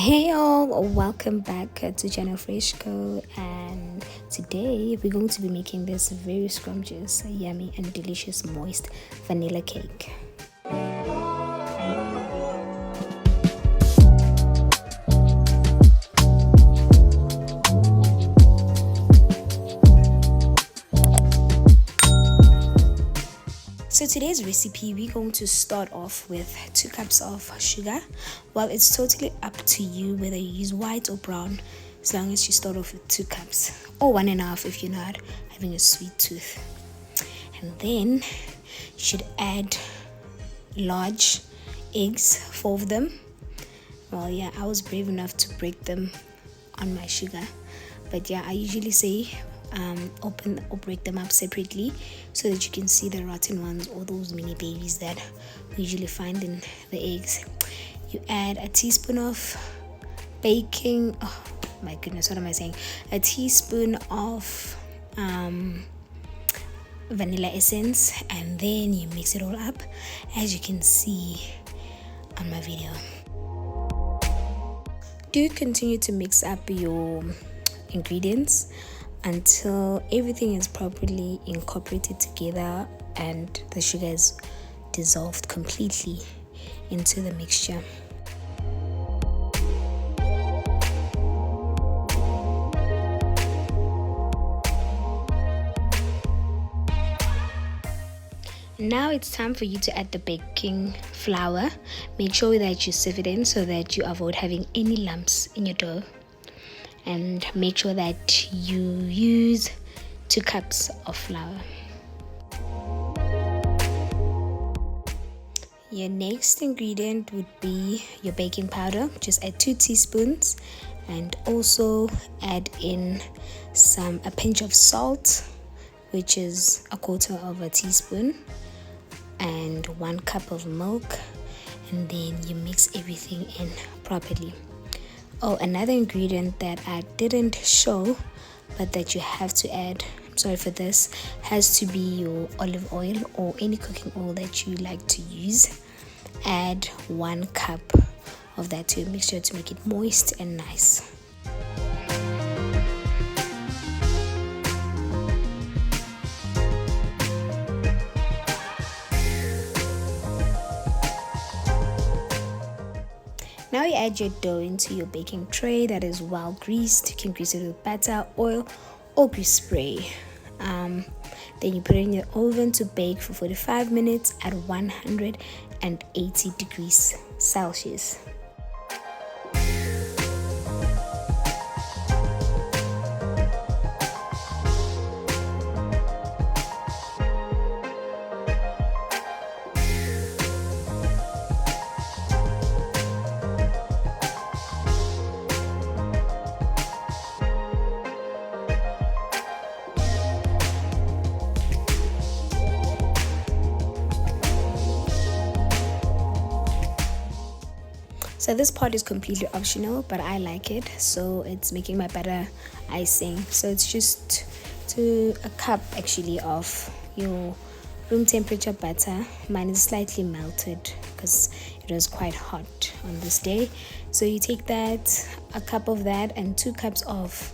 Hey all, welcome back to Channel Freshco, and today we're going to be making this very scrumptious, yummy and delicious moist vanilla cake. So today's recipe, we're going to start off with 2 cups of sugar. Well, it's totally up to you whether you use white or brown, as long as you start off with 2 cups, or 1.5 if you're not having a sweet tooth. And then you should add large eggs, 4 of them. Well, yeah, I was brave enough to break them on my sugar, but yeah, I usually say open or break them up separately so that you can see the rotten ones or those mini babies that we usually find in the eggs. You add a teaspoon of baking, oh my goodness, what am I saying, a teaspoon of vanilla essence, and then you mix it all up as you can see on my video. Do continue to mix up your ingredients until everything is properly incorporated together and the sugar is dissolved completely into the mixture. Now it's time for you to add the baking flour. Make sure that you sieve it in so that you avoid having any lumps in your dough. And make sure that you use 2 cups of flour. Your next ingredient would be your baking powder. Just add 2 teaspoons and also add in a pinch of salt, which is 1/4 teaspoon, and 1 cup of milk, and then you mix everything in properly. Oh, another ingredient that I didn't show but that you have to add, I'm sorry for this, has to be your olive oil or any cooking oil that you like to use. Add 1 cup of that to your mixture to make it moist and nice. Now you add your dough into your baking tray that is well greased. You can grease it with butter, oil, or grease spray. Then you put it in your oven to bake for 45 minutes at 180 degrees Celsius. So this part is completely optional, but I like it, so it's making my batter icing. So it's just a cup actually of your room temperature butter. Mine is slightly melted because it was quite hot on this day. So you take that, a cup of that, and 2 cups of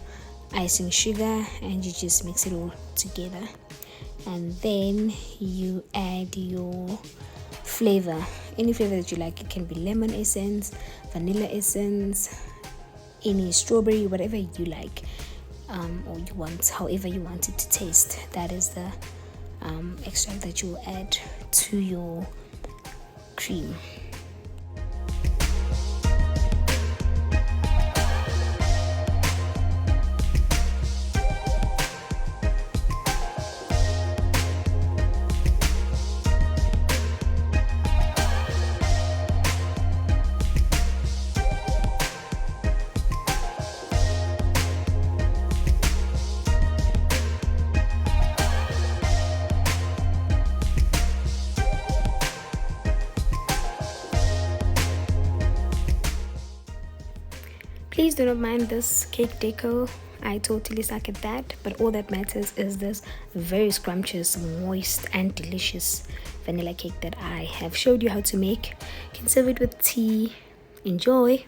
icing sugar, and you just mix it all together. And then you add your flavor, any flavor that you like. It can be lemon essence, vanilla essence, any strawberry, whatever you like, or you want, however you want it to taste. That is the extract that you will add to your cream. Please do not mind this cake deco. I totally suck at that, but all that matters is this very scrumptious, moist and delicious vanilla cake that I have showed you how to make. You can serve it with tea. Enjoy.